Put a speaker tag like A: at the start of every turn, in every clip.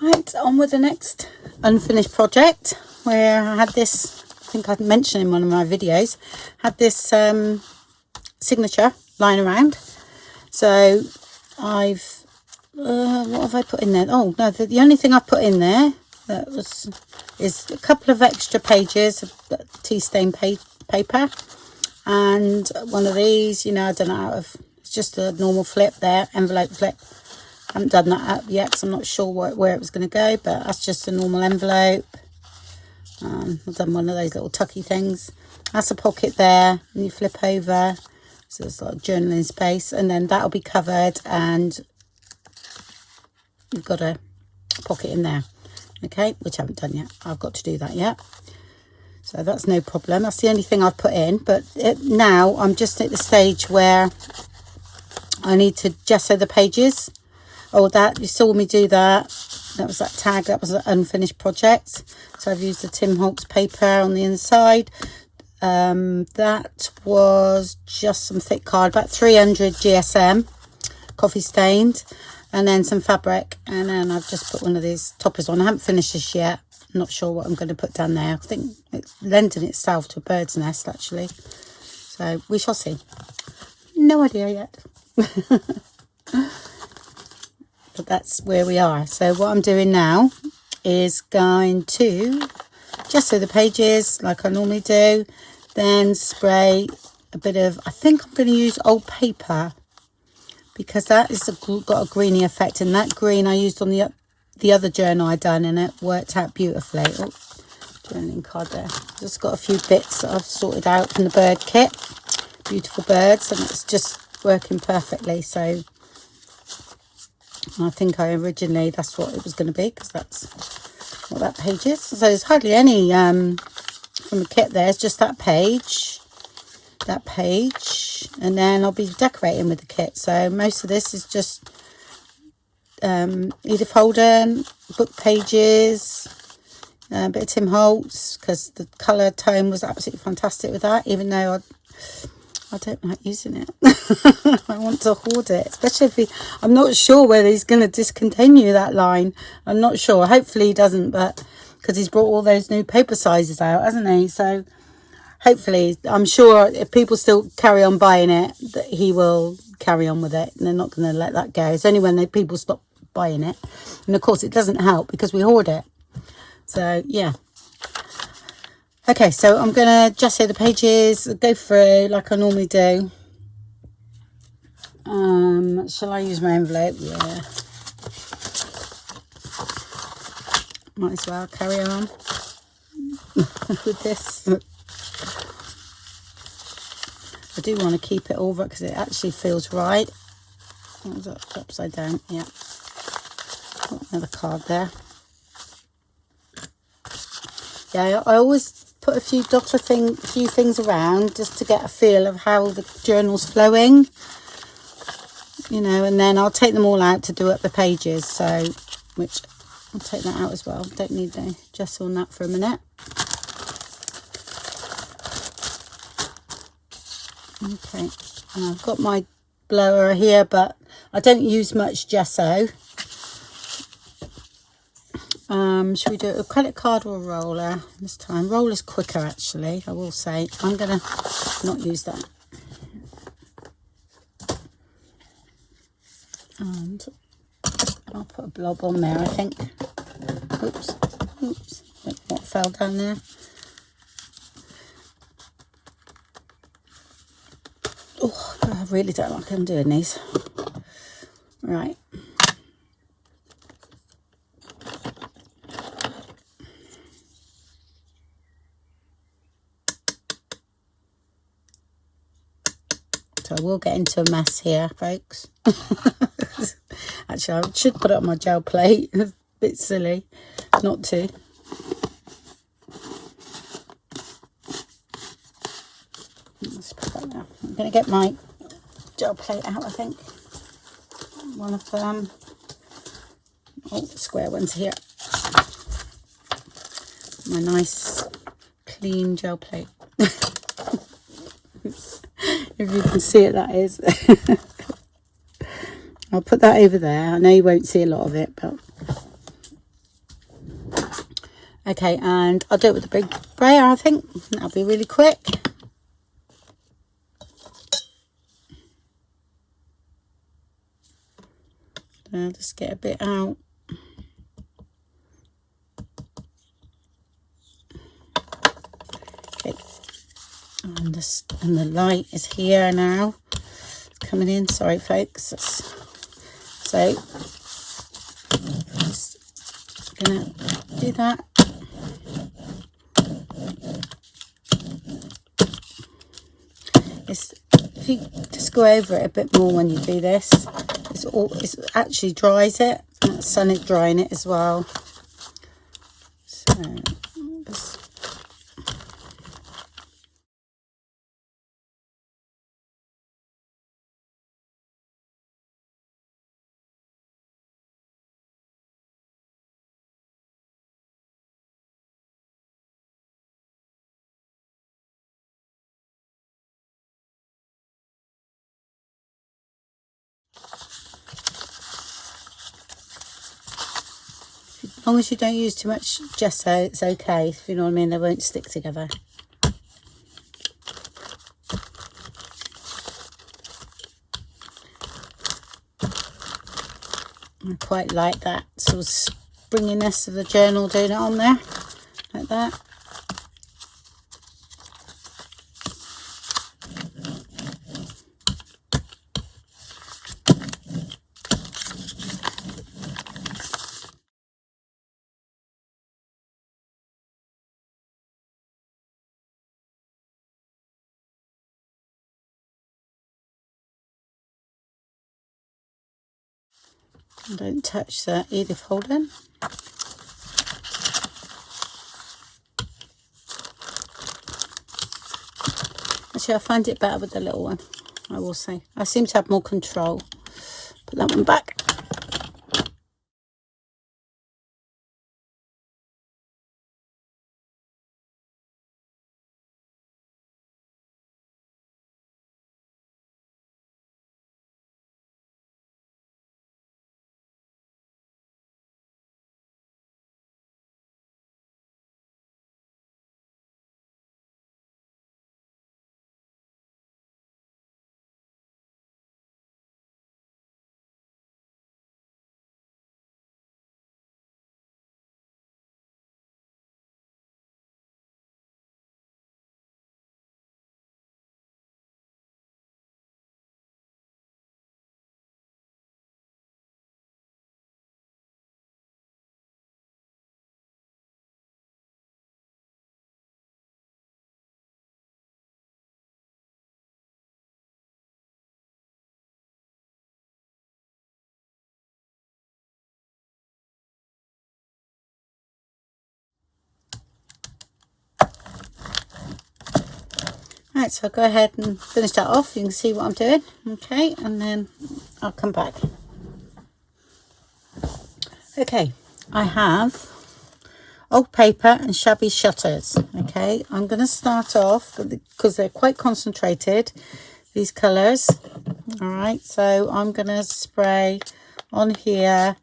A: Right, on with the next unfinished project, where I had this, I think I mentioned in one of my videos, had this signature lying around. So I've, what have I put in there? Oh no, the only thing I put in there is a couple of extra pages of tea stain paper, and one of these, you know, I done it out of, it's just a normal flip there, envelope flip. I haven't done that up yet because I'm not sure where it was going to go, but that's just a normal envelope. I've done one of those little tucky things. That's a pocket there, and you flip over, so it's like journaling space, and then that'll be covered, and you've got a pocket in there, okay, which I haven't done yet. I've got to do that yet, so that's no problem. That's the only thing I've put in, but now I'm just at the stage where I need to gesso the pages. Oh, that, you saw me do that. That was that tag, that was an unfinished project. So I've used the Tim Holtz paper on the inside. That was just some thick card, about 300 GSM, coffee stained, and then some fabric. And then I've just put one of these toppers on. I haven't finished this yet. I'm not sure what I'm going to put down there. I think it's lending itself to a bird's nest, actually. So we shall see. No idea yet. But that's where we are. So what I'm doing now is going to gesso the pages like I normally do, then spray a bit of, I think I'm going to use old paper, because that is got a greeny effect, and that green I used on the other journal I done, and it worked out beautifully. Oh, journaling card there. Just got a few bits that I've sorted out from the bird kit, beautiful birds, and it's just working perfectly. So I think that's what it was going to be, because that's what that page is. So there's hardly any from the kit there. It's just that page, and then I'll be decorating with the kit. So most of this is just Edith Holden, book pages, a bit of Tim Holtz, because the colour tone was absolutely fantastic with that, even though I don't like using it. I want to hoard it, especially if I'm not sure whether he's going to discontinue that line. I'm not sure. Hopefully he doesn't, but because he's brought all those new paper sizes out, hasn't he? So hopefully, I'm sure if people still carry on buying it, that he will carry on with it, and they're not going to let that go. It's only when people stop buying it, and of course it doesn't help because we hoard it. So yeah. Okay, so I'm going to gesso the pages, go through like I normally do. Shall I use my envelope? Yeah. Might as well carry on with this. I do want to keep it over because it actually feels right. What was that? Upside down, yeah. Got another card there. Yeah, I always put a few things around just to get a feel of how the journal's flowing, you know, and then I'll take them all out to do up the pages. So, which I'll take that out as well. Don't need the gesso on that for a minute. Okay, and I've got my blower here, but I don't use much gesso. Should we do a credit card or a roller this time? Roller's quicker, actually, I will say. I'm going to not use that. And I'll put a blob on there, I think. Oops. What fell down there? Oh, I really don't like them doing these. Right. So I will get into a mess here, folks. Actually, I should put it on my gel plate. It's a bit silly not to. Let's put that there. I'm going to get my gel plate out, I think. One of them. Oh, the square one's here. My nice, clean gel plate. If you can see it, that is. I'll put that over there. I know you won't see a lot of it, but Okay, and I'll do it with the big sprayer, I think. That'll be really quick. I'll just get a bit out. Okay, and the light is here now. It's coming in. Sorry, folks. So, just gonna do that. If you just go over it a bit more when you do this, it actually dries it, and the sun is drying it as well. So as long as you don't use too much gesso, it's okay, if you know what I mean. They won't stick together. I quite like that sort of springiness of the journal, doing it on there like that. And don't touch the Edith Holden. Actually, I find it better with the little one, I will say. I seem to have more control. Put that one back. Right, so I'll go ahead and finish that off. You can see what I'm doing. Okay, and then I'll come back. Okay, I have old paper and shabby shutters. Okay, I'm going to start off because they're quite concentrated, these colours. All right, so I'm going to spray on here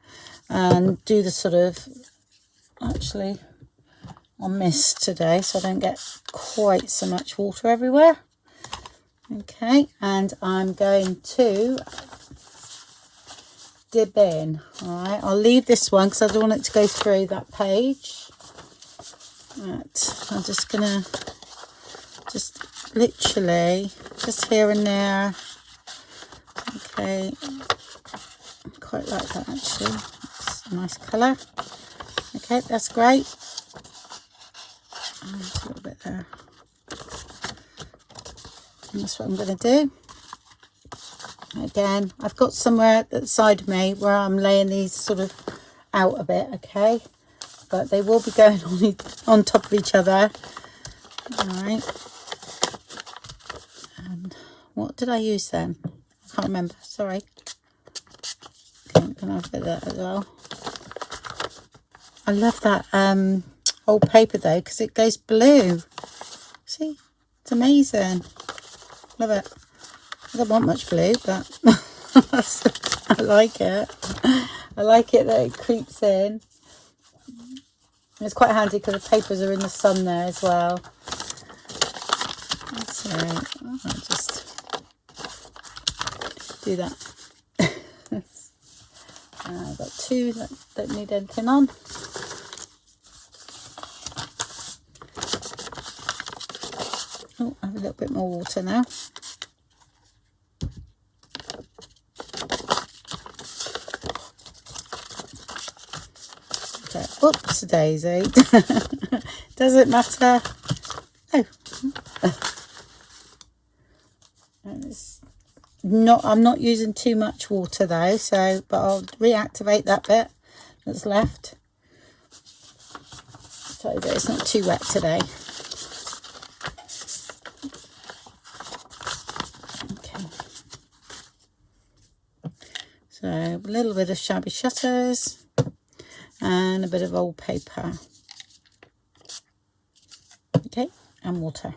A: and do the sort of, actually on mist today, so I don't get quite so much water everywhere. Okay, and I'm going to dib in. All right, I'll leave this one because I don't want it to go through that page. Right, I'm just gonna literally just here and there. Okay, quite like that actually. It's a nice colour. Okay, that's great. And a little bit there. And that's what I'm going to do. Again, I've got somewhere at the side of me where I'm laying these sort of out a bit, okay? But they will be going on top of each other. All right. And what did I use then? I can't remember, sorry. Okay, I'm going to have a bit of that as well. I love that old paper though, because it goes blue. See, it's amazing. Love it. I don't want much blue, but I like it. I like it that it creeps in. it's quite handy because the papers are in the sun there as well. So I'll just do that. I've got two that don't need anything on. Oh, I have a little bit more water now. Okay. Oops, daisy. Does it matter? Oh. I'm not using too much water though, so but I'll reactivate that bit that's left so that it's not too wet today. Okay, so a little bit of shabby shutters and a bit of old paper. Okay, and water.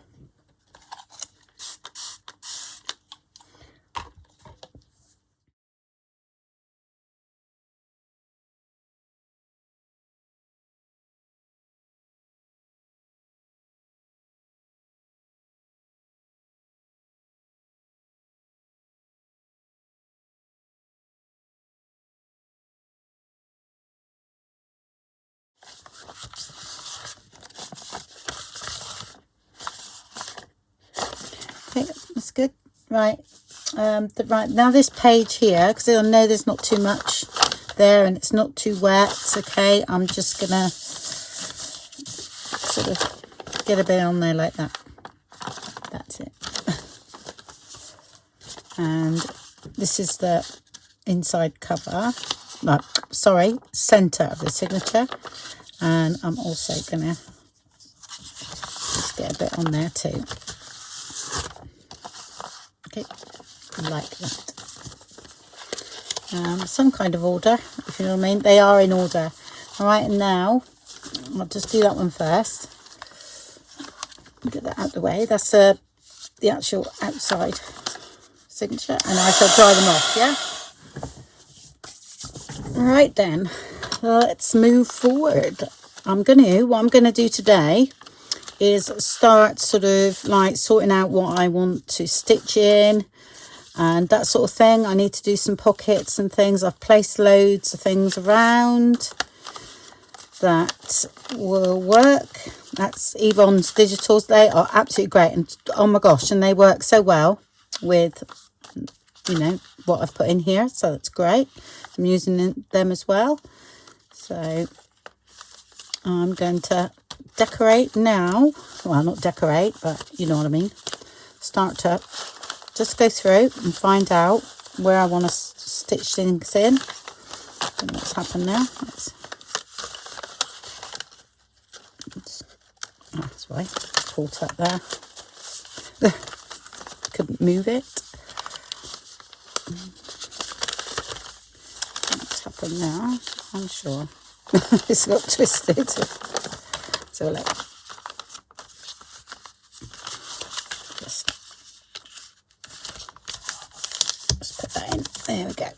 A: Okay, that's good. Right, right now this page here, because I know there's not too much there and it's not too wet. Okay, I'm just gonna sort of get a bit on there like that. That's it. And this is the inside cover, like, sorry, center of the signature. And I'm also gonna just get a bit on there too. Okay, like that. Some kind of order, if you know what I mean. They are in order. All right, and now I'll just do that one first. Get that out of the way. That's the actual outside signature, and I shall dry them off. Yeah. All right then, let's move forward. What I'm gonna do today is start sort of like sorting out what I want to stitch in and that sort of thing. I need to do some pockets and things. I've placed loads of things around that will work. That's YVONNE's digitals. They are absolutely great, and oh my gosh, and they work so well with, you know, what I've put in here, so that's great. I'm using them as well. So I'm going to decorate now. Well, not decorate, but you know what I mean. Start to just go through and find out where I want to stitch things in. And what's happened now? That's why it's caught up there. Couldn't move it. What's happened now? I'm sure. It's got twisted. So let's just put that in. There we go.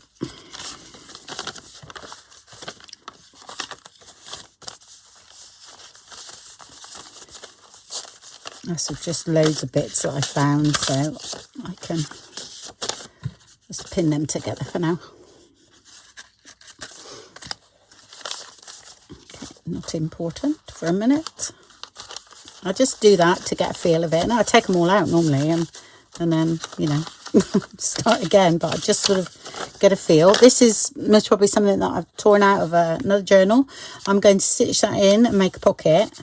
A: That's just loads of bits that I found, so I can just pin them together for now. Okay, not important for a minute. I just do that to get a feel of it, and I take them all out normally, and then, you know, start again. But I just sort of get a feel. This is most probably something that I've torn out of another journal. I'm going to stitch that in and make a pocket,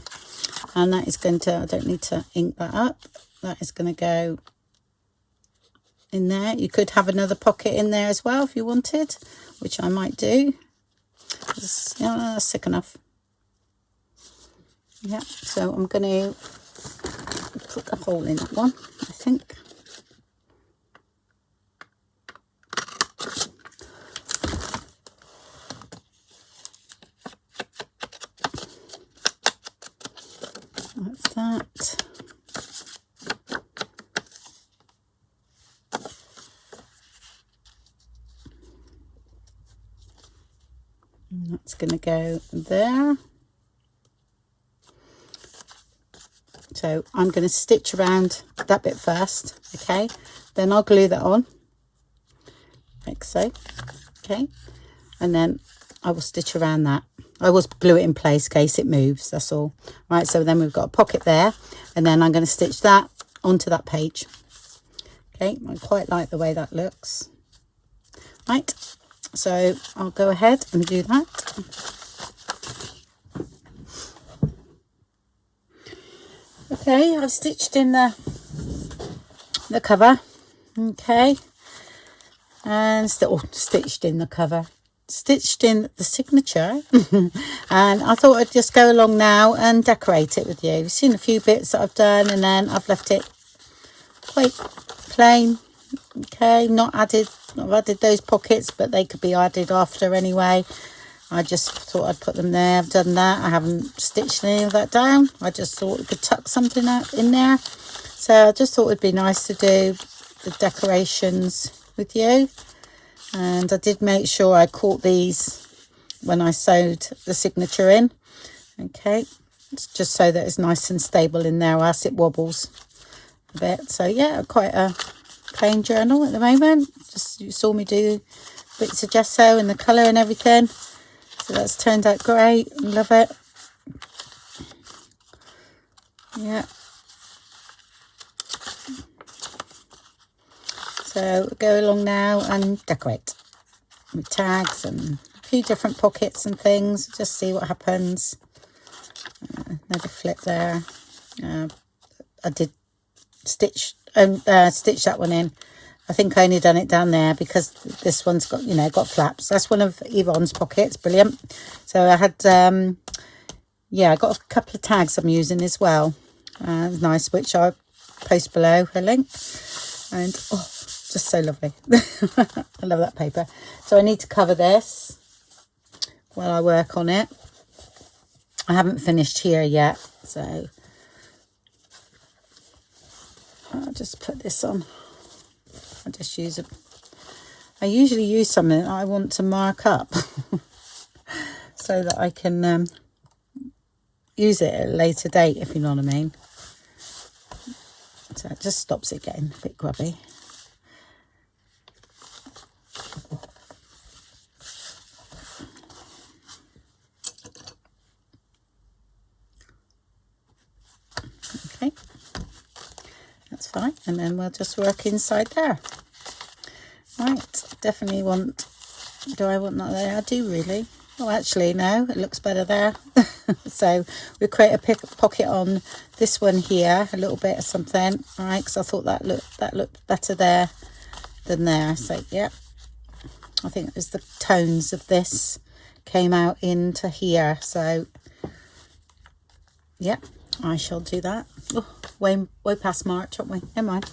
A: and that is going to, I don't need to ink that up. That is going to go in there. You could have another pocket in there as well if you wanted, which I might do. It's, you know, that's thick enough. Yeah, so I'm going to put a hole in that one, I think. Like that. And that's going to go there. So I'm going to stitch around that bit first, okay, then I'll glue that on like so, okay, and then I will stitch around that. I will glue it in place in case it moves, that's all. Right, so then we've got a pocket there, and then I'm going to stitch that onto that page. Okay, I quite like the way that looks. Right, so I'll go ahead and do that. Okay, I've stitched in the cover, okay, and still stitched in the cover, stitched in the signature, and I thought I'd just go along now and decorate it with you. You've seen a few bits that I've done, and then I've left it quite plain, okay, I've added those pockets, but they could be added after anyway. I just thought I'd put them there. I've done that. I haven't stitched any of that down. I just thought we could tuck something out in there. So I just thought it'd be nice to do the decorations with you. And I did make sure I caught these when I sewed the signature in. Okay, it's just so that it's nice and stable in there, or else it wobbles a bit. So yeah, quite a plain journal at the moment. Just you saw me do bits of gesso and the colour and everything. So that's turned out great. Love it. Yeah. So go along now and decorate with tags and a few different pockets and things. Just see what happens. Another flip there. I did stitch that one in. I think I only done it down there because this one's got, you know, got flaps. That's one of Yvonne's pockets. Brilliant. So I had, yeah, I got a couple of tags I'm using as well. Nice, which I'll post below a link. And, oh, just so lovely. I love that paper. So I need to cover this while I work on it. I haven't finished here yet. So I'll just put this on. I usually use something I want to mark up so that I can use it at a later date, if you know what I mean. So it just stops it getting a bit grubby. Okay, that's fine, and then we'll just work inside there. Right, definitely want, do I want that there? I do really. Oh, actually, no, it looks better there. So we'll create a pocket on this one here, a little bit of something, all right, because I thought that looked better there than there. So, yeah, I think it was the tones of this came out into here. So, yeah, I shall do that. Oh, way past March, aren't we? Never mind.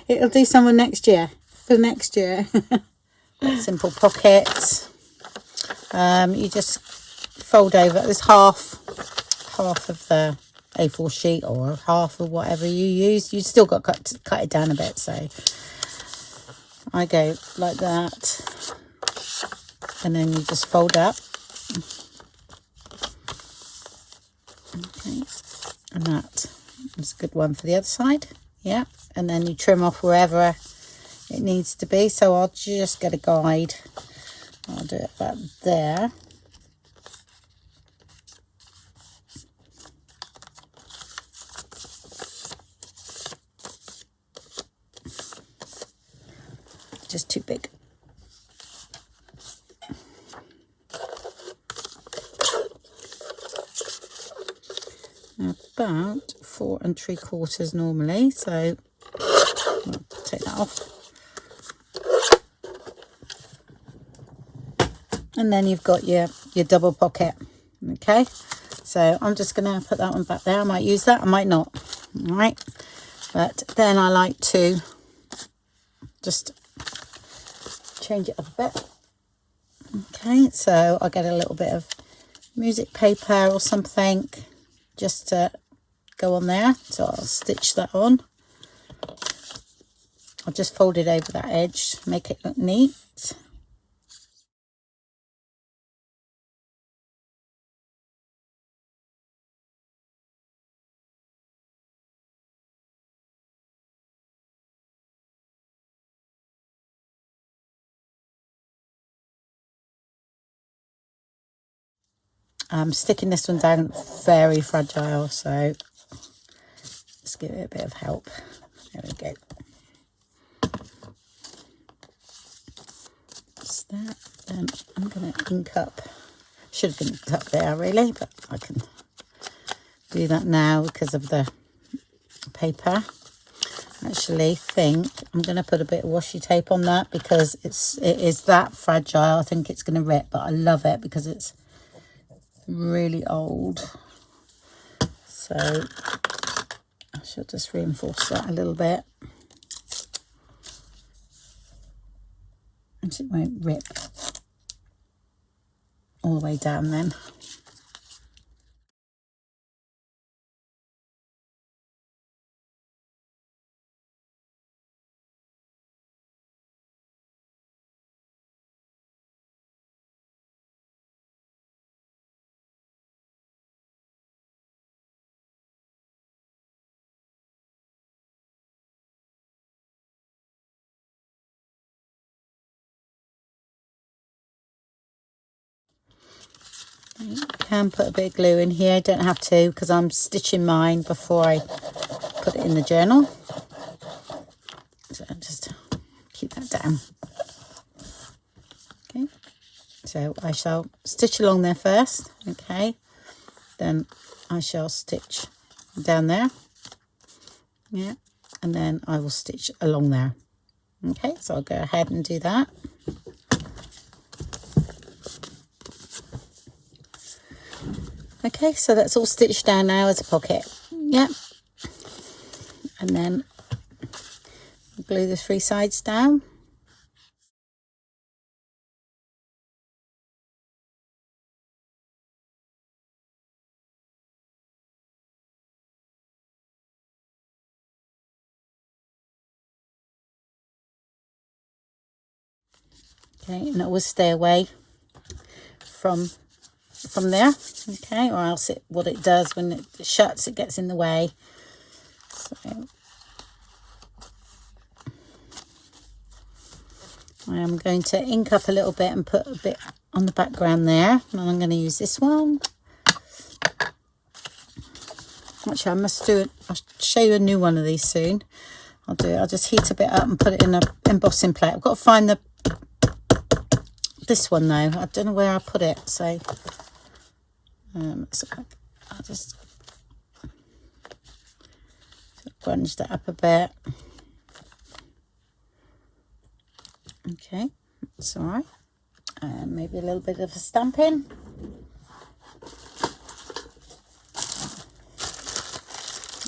A: It'll do someone next year. For next year. Simple pocket. You just fold over. There's half of the A4 sheet, or half of whatever you use. You still got to cut it down a bit. So I go like that, and then you just fold up. Okay, and that is a good one for the other side. Yeah, and then you trim off wherever it needs to be. So I'll just get a guide. I'll do it about there. Just too big. About 4 3/4 normally, so I'll take that off. And then you've got your double pocket. Okay, so I'm just going to put that one back there. I might use that, I might not. All right, but then I like to just change it up a bit. Okay, so I'll get a little bit of music paper or something just to go on there. So I'll stitch that on. I'll just fold it over that edge, make it look neat. I'm sticking this one down, very fragile, so let's give it a bit of help. There we go. That's that. Then I'm going to ink up. Should have been inked up there really, but I can do that now because of the paper. Actually think I'm going to put a bit of washi tape on that because it is that fragile. I think it's going to rip, but I love it because it's really old. So I should just reinforce that a little bit, and it won't rip all the way down then. You can put a bit of glue in here, don't have to because I'm stitching mine before I put it in the journal. So just keep that down. Okay, so I shall stitch along there first, okay, then I shall stitch down there, yeah, and then I will stitch along there. Okay, so I'll go ahead and do that. Okay, so that's all stitched down now as a pocket. Yep. And then glue the 3 sides down. Okay, and always stay away from there, okay, or else what it does when it shuts, it gets in the way. So I am going to ink up a little bit and put a bit on the background there, and I'm going to use this one. Actually, I must do it. I'll show you a new one of these soon. I'll just heat a bit up and put it in a embossing plate. I've got to find this one though. I don't know where I put it, so I'll just grunge that up a bit. Okay, that's all right. And maybe a little bit of a stamping.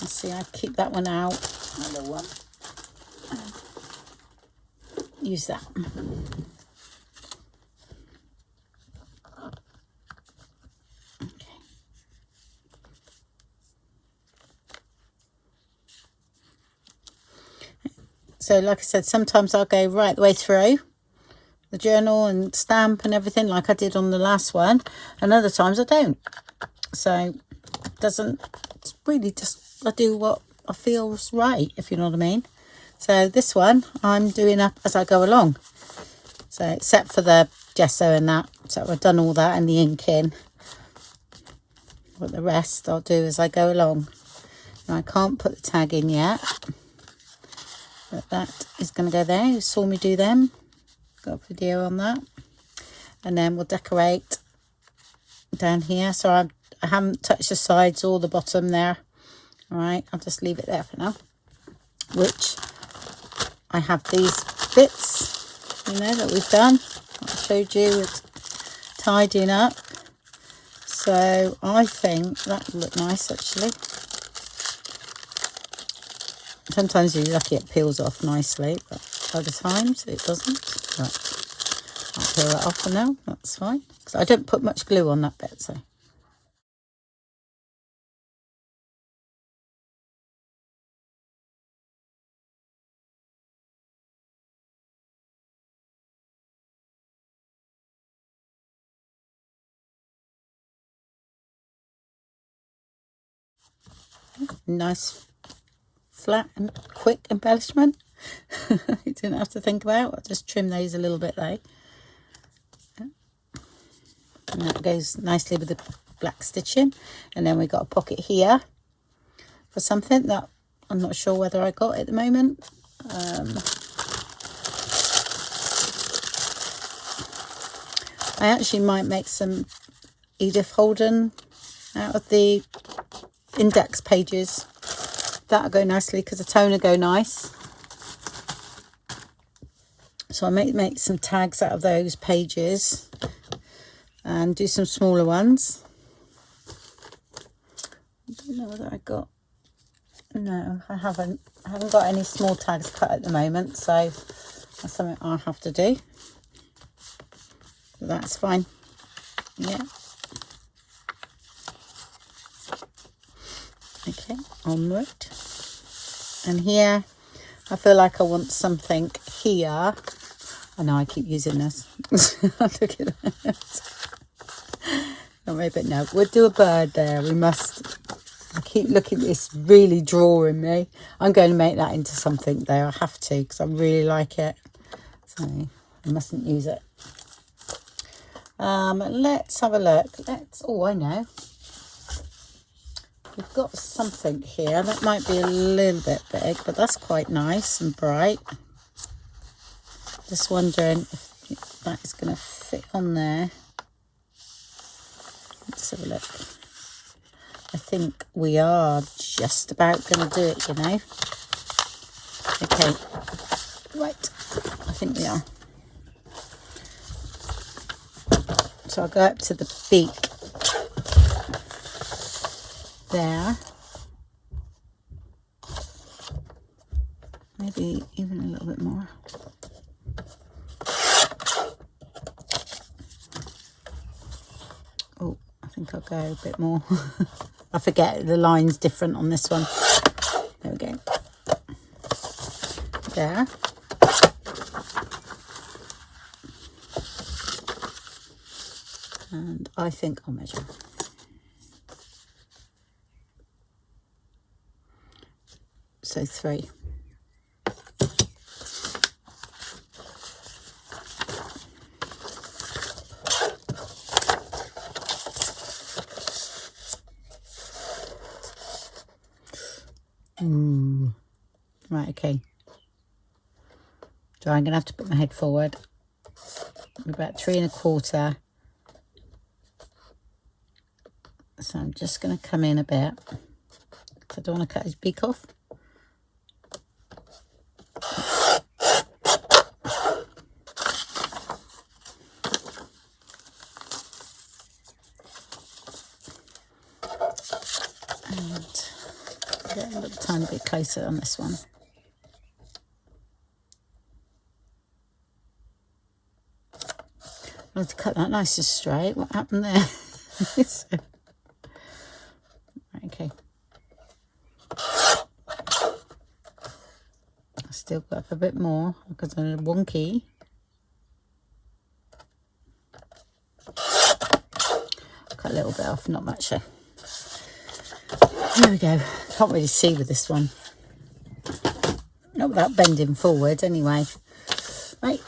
A: Let's see, I keep that one out. Another one. Use that. So like I said, sometimes I'll go right the way through the journal and stamp and everything like I did on the last one, and other times I don't. So it's really just, I do what I feel's right, if you know what I mean. So this one I'm doing up as I go along. So except for the gesso and that, so I've done all that and the inking. But the rest I'll do as I go along. And I can't put the tag in yet. But that is going to go there. You saw me do them. Got a video on that. And then we'll decorate down here. So I haven't touched the sides or the bottom there. All right, I'll just leave it there for now. Which I have these bits, you know, that we've done. I showed you with tidying up. So I think that will look nice actually. Sometimes you're lucky it peels off nicely, but other times it doesn't. But I'll peel that off for now, that's fine. Because I don't put much glue on that bit, so. Nice, flat and quick embellishment. You didn't have to think about. I'll just trim those a little bit though. And that goes nicely with the black stitching. And then we got a pocket here for something that I'm not sure whether I got at the moment. I actually might make some Edith Holden out of the index pages. That'll go nicely because the tone will go nice. So I might make some tags out of those pages and do some smaller ones. I don't know whether I got... No, I haven't. I haven't got any small tags cut at the moment, so that's something I'll have to do. So that's fine. Yeah. Okay, onward. And here, I feel like I want something here. I know I keep using this. Look at that. Not maybe, but no, we'll do a bird there. We must. I keep looking at this, really drawing me. I'm going to make that into something there. I have to because I really like it. So I mustn't use it. Let's have a look. Oh, I know. We've got something here that might be a little bit big, but that's quite nice and bright. Just wondering if that is going to fit on there. Let's have a look. I think we are just about going to do it, you know. Okay, right. I think we are. So I'll go up to the beak there. Maybe even a little bit more. Oh, I think I'll go a bit more. I forget the line's different on this one. There we go. There. And I think I'll measure. So 3. Right, okay. So I'm going to have to put my head forward. About 3 1/4. So I'm just going to come in a bit. I don't want to cut his beak off. And get a little tiny bit closer on this one. I had to cut that nice and straight. What happened there? So, okay. I still got up a bit more because I'm wonky. Cut a little bit off, not much. So. There we go. Can't really see with this one. Not without bending forward, anyway. Right.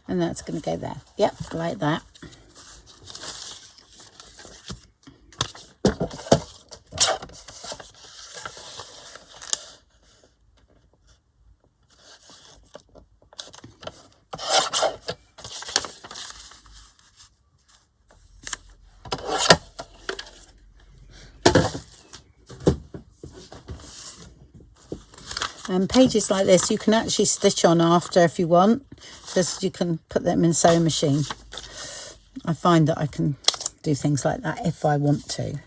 A: And that's going to go there. Yep, like that. And pages like this, you can actually stitch on after if you want, because you can put them in sewing machine. I find that I can do things like that if I want to.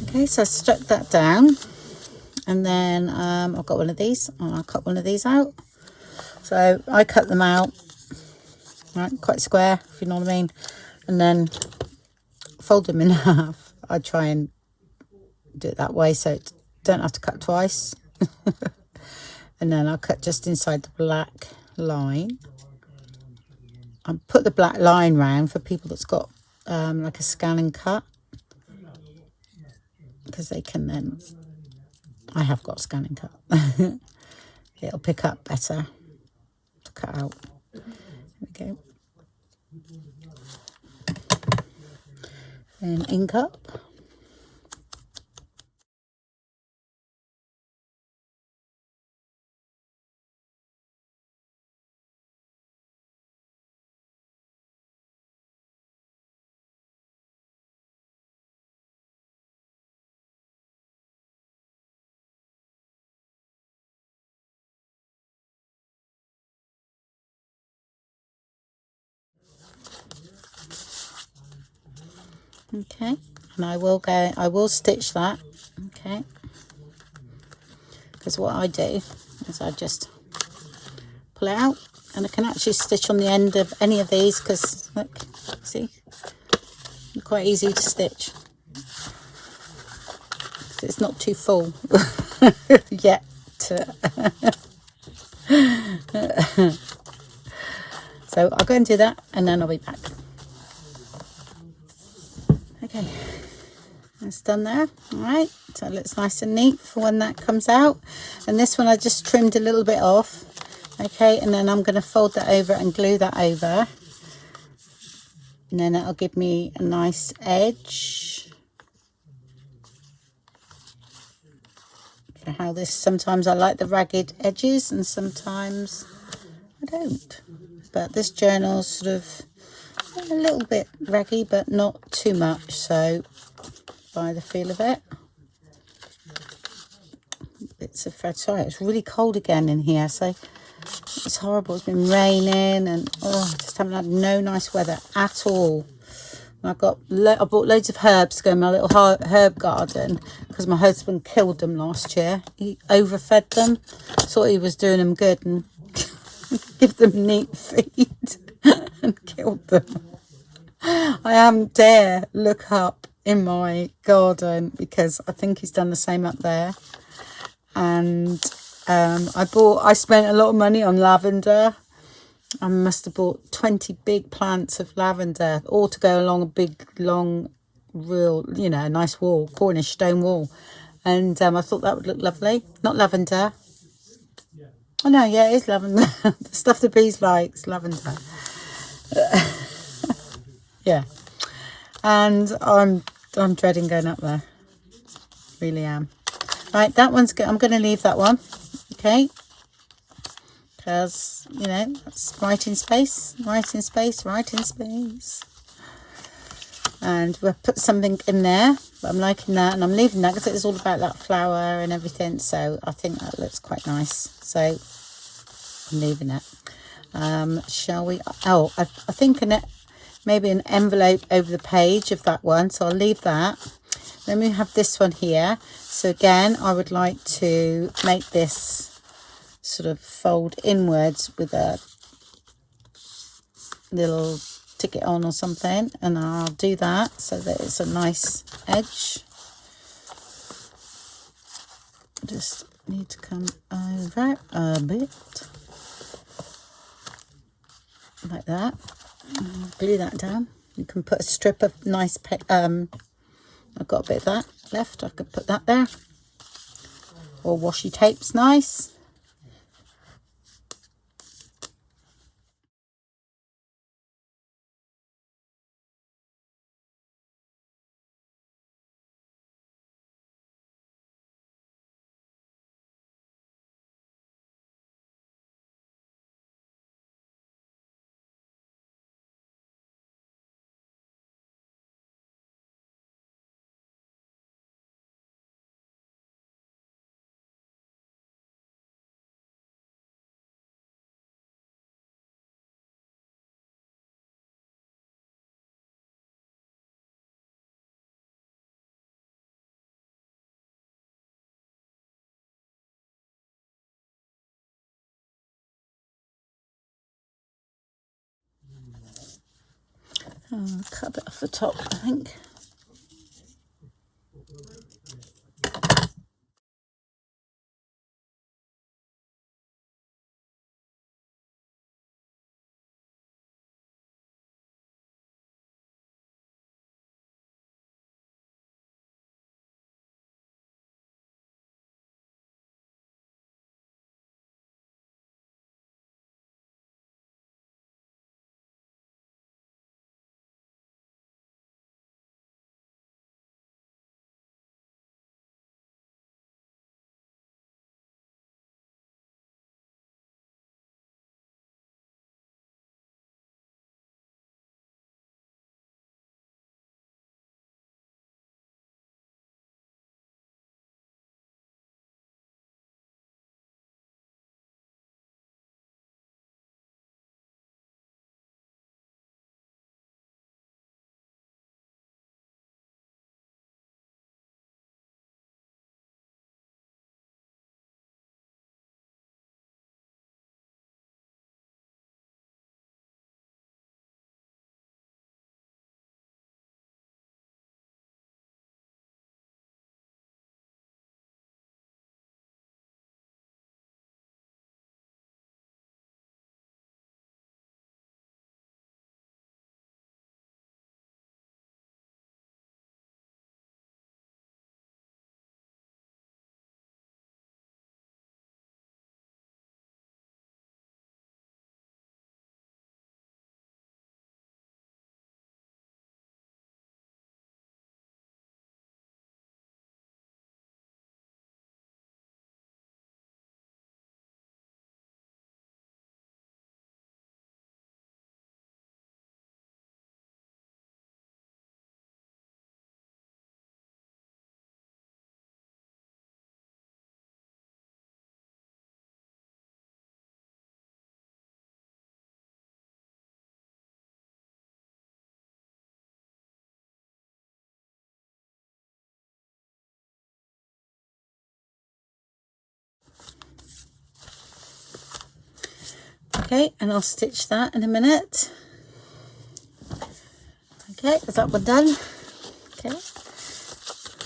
A: Okay, so I stuck that down, And then I've got one of these, and I'll cut one of these out. So I cut them out, right, quite square, if you know what I mean, and then fold them in half. I try and do it that way so it don't have to cut twice. And then I'll cut just inside the black line. I put the black line round for people that's got like a scan and cut, because they can then, I have got scan and cut. It'll pick up better to cut out. There we go. Then ink up. Okay, and I will stitch that. Okay, because what I do is I just pull it out, and I can actually stitch on the end of any of these, because look, see, they're quite easy to stitch. It's not too full yet. So I'll go and do that, and then I'll be back. Okay, that's done there. All right, so it looks nice and neat for when that comes out. And this one I just trimmed a little bit off. Okay, and then I'm going to fold that over and glue that over, and then it'll give me a nice edge. For how this, sometimes I like the ragged edges and sometimes I don't. But this journal's sort of a little bit raggy, but not too much, so by the feel of it. Bits of thread. Sorry, it's really cold again in here, so it's horrible. It's been raining, and I just haven't had no nice weather at all. And I bought loads of herbs to go in my little herb garden, because my husband killed them last year. He overfed them, thought he was doing them good, and give them neat feed and killed them. I haven't dare look up in my garden, because I think he's done the same up there. And I spent a lot of money on lavender. I must have bought 20 big plants of lavender, all to go along a big, long, real, nice wall, Cornish stone wall. And I thought that would look lovely. Not lavender. Oh no, yeah, it is lavender. The stuff the bees likes, lavender. Yeah. And I'm dreading going up there. Really am. Right, that one's good. I'm going to leave that one. Okay. Because, that's right in space. And we'll put something in there. But I'm liking that. And I'm leaving that because it's all about that flower and everything. So I think that looks quite nice. So I'm leaving it. Shall we? Oh, I think maybe an envelope over the page of that one. So I'll leave that. Then we have this one here. So again, I would like to make this sort of fold inwards with a little ticket on or something, and I'll do that so that it's a nice edge. Just need to come over a bit like that. Glue that down. You can put a strip of nice I've got a bit of that left. I could put that there, or washi tape's nice. Cut a bit off the top, I think. Okay, and I'll stitch that in a minute. Okay, is that one done? Okay,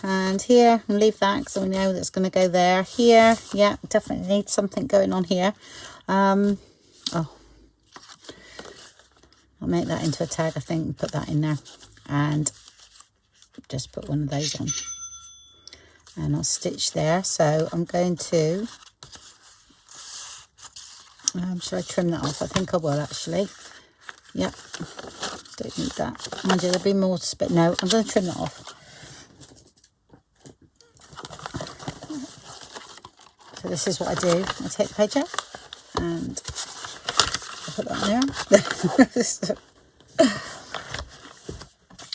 A: and here, I'll leave that because we know that's going to go there. Here, yeah, definitely need something going on here. Oh, I'll make that into a tag, I think, and put that in there, and just put one of those on, and I'll stitch there. So I'm going to, should I trim that off? I think I will actually. Yep, don't need that. Mind you, there'll be more to spit. No, I'm going to trim that off. So this is what I do. I take the page out and I put that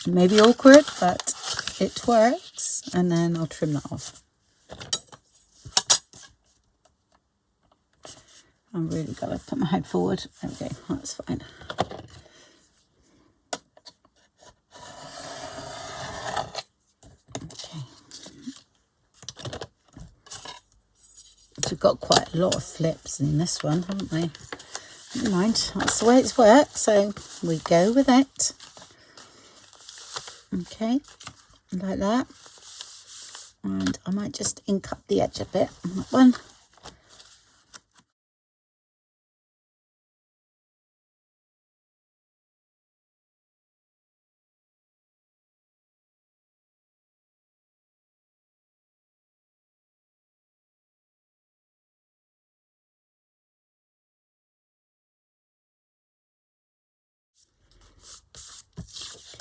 A: there. Maybe awkward, but it works. And then I'll trim that off. I'm really got to put my head forward. There we go. That's fine. We've got quite a lot of flips in this one, haven't we? Never mind, that's the way it's worked, so we go with it. Okay, like that. And I might just ink up the edge a bit on that one.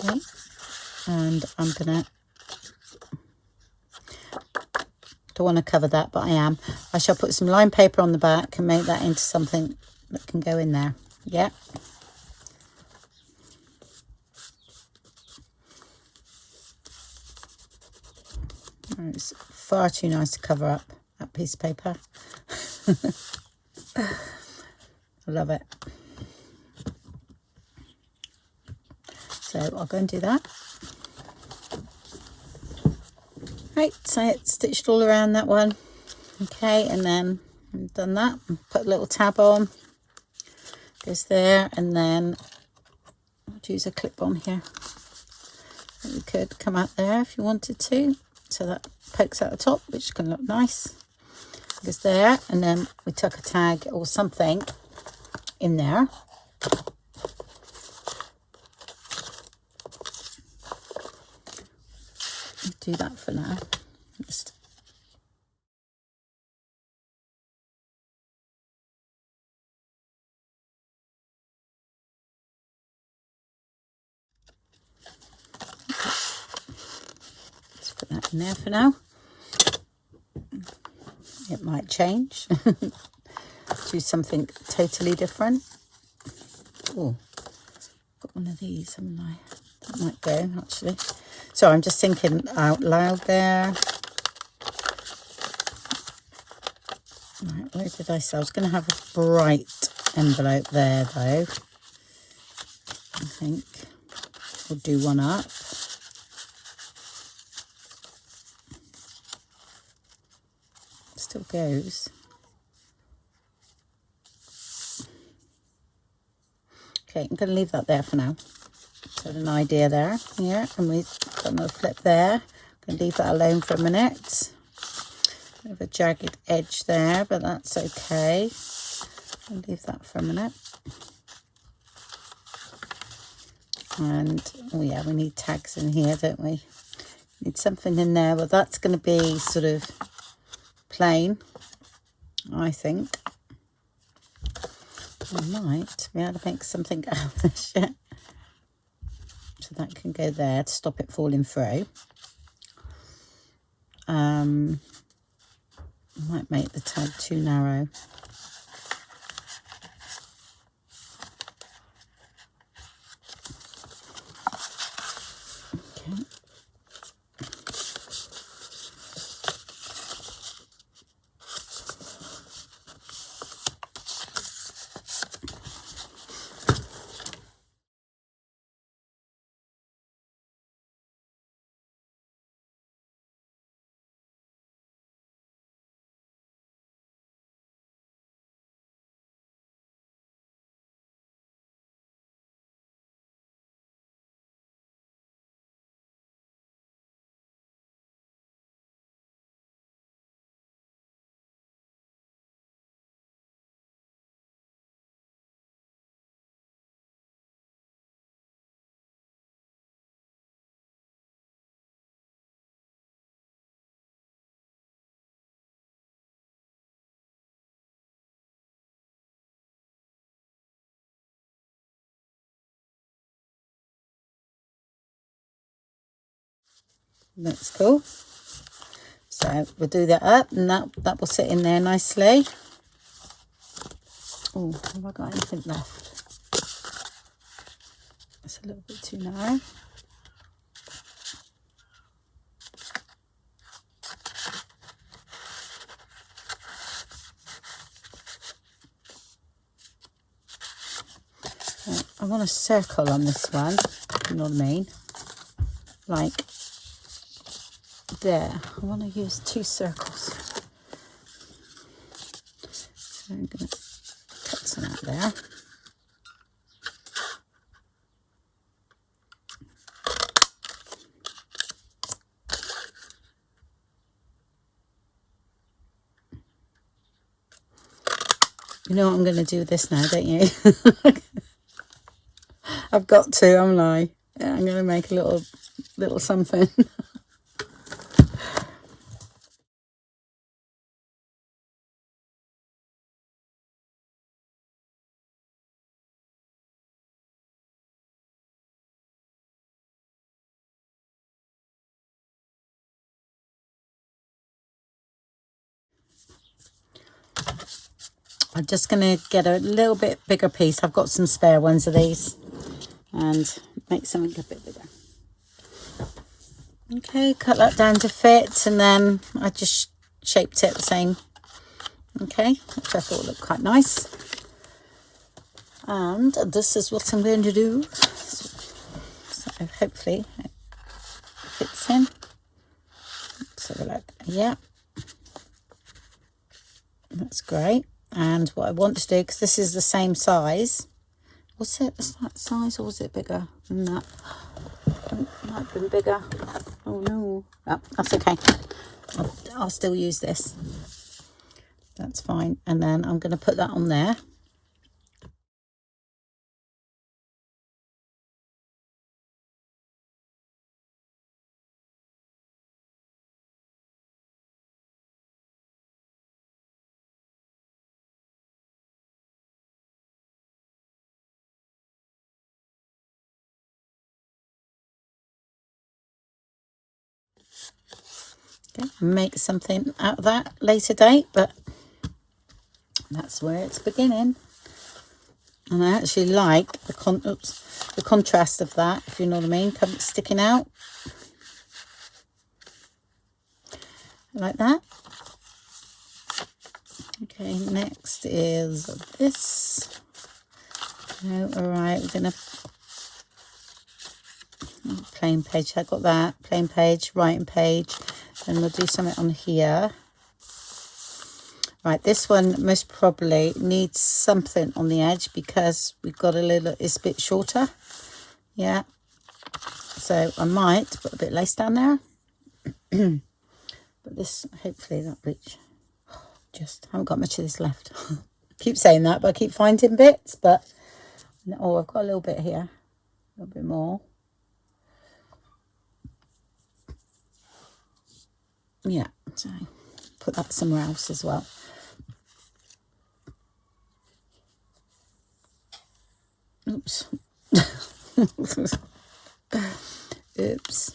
A: Okay, and I'm gonna, don't want to cover that, but I am. I shall put some line paper on the back and make that into something that can go in there. Yeah. It's far too nice to cover up that piece of paper. I love it. So I'll go and do that. Right, so it's stitched all around that one. Okay, and then I've done that. Put a little tab on. Goes there, and then I'd use a clip on here. You could come out there if you wanted to, so that pokes out the top, which can look nice. Goes there, and then we tuck a tag or something in there. Do that for now. Just put that in there for now. It might change. Do something totally different. Oh, got one of these, haven't I? That might go, actually. So I'm just thinking out loud there. Right, where did I say? I was going to have a bright envelope there, though. I think we'll do one up. Still goes. Okay, I'm going to leave that there for now. Got an idea there. Yeah, and we've got another flip there. I'm going to leave that alone for a minute. Bit of a jagged edge there, but that's okay. I'll leave that for a minute. And oh yeah, we need tags in here, don't we? Need something in there. Well, that's going to be sort of plain, I think. I might be able to make something out of this yet. So that can go there to stop it falling through. Might make the tag too narrow. Okay. Looks cool. So we'll do that up, and that will sit in there nicely. Oh, have I got anything left? It's a little bit too narrow. Right, I want a circle on this one, you know what I mean? Like there. I want to use 2 circles. So I'm going to cut some out there. You know what I'm going to do with this now, don't you? I've got to, haven't I? Yeah, I'm going to make a little something. I'm just going to get a little bit bigger piece. I've got some spare ones of these, and make something a bit bigger. Okay, cut that down to fit, and then I just shaped it the same. Okay, which I thought looked quite nice. And this is what I'm going to do. So hopefully it fits in. So we're like, yeah, that's great. And what I want to do, because this is the same size Was it that size or was it bigger than that? It might have been bigger. Oh no. Oh, that's okay. I'll still use this. That's fine. And then I'm going to put that on there. Okay, make something out of that later date, but that's where it's beginning. And I actually like the contrast of that, if you know what I mean, sticking out like that. Okay, next is this. No, all right, we're gonna plain page. I got that plain page, writing page. Then we'll do something on here. Right, this one most probably needs something on the edge because we've got it's a bit shorter. Yeah, so I might put a bit of lace down there. But this, hopefully that reach. Just haven't got much of this left. Keep saying that, but I keep finding bits. But oh, I've got a little bit here, a little bit more. Yeah, so put that somewhere else as well. Oops. Oops.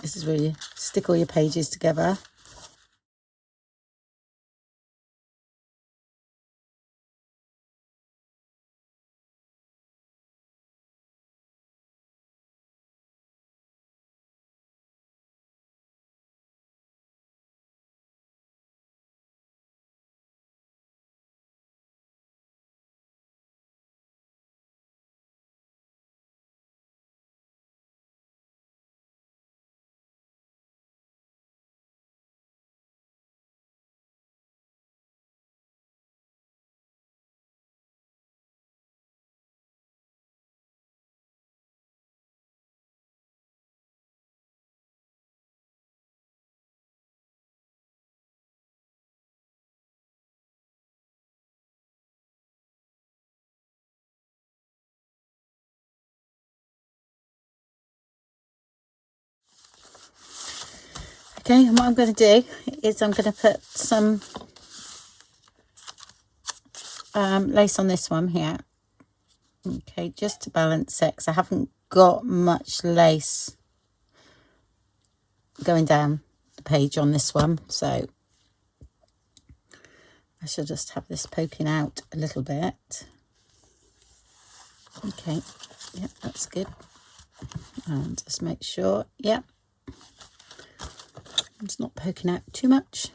A: This is where you stick all your pages together. Okay, and what I'm going to do is I'm going to put some lace on this one here. Okay, just to balance it, because I haven't got much lace going down the page on this one, so I should just have this poking out a little bit. Okay, yeah, that's good. And just make sure, yeah, it's not poking out too much.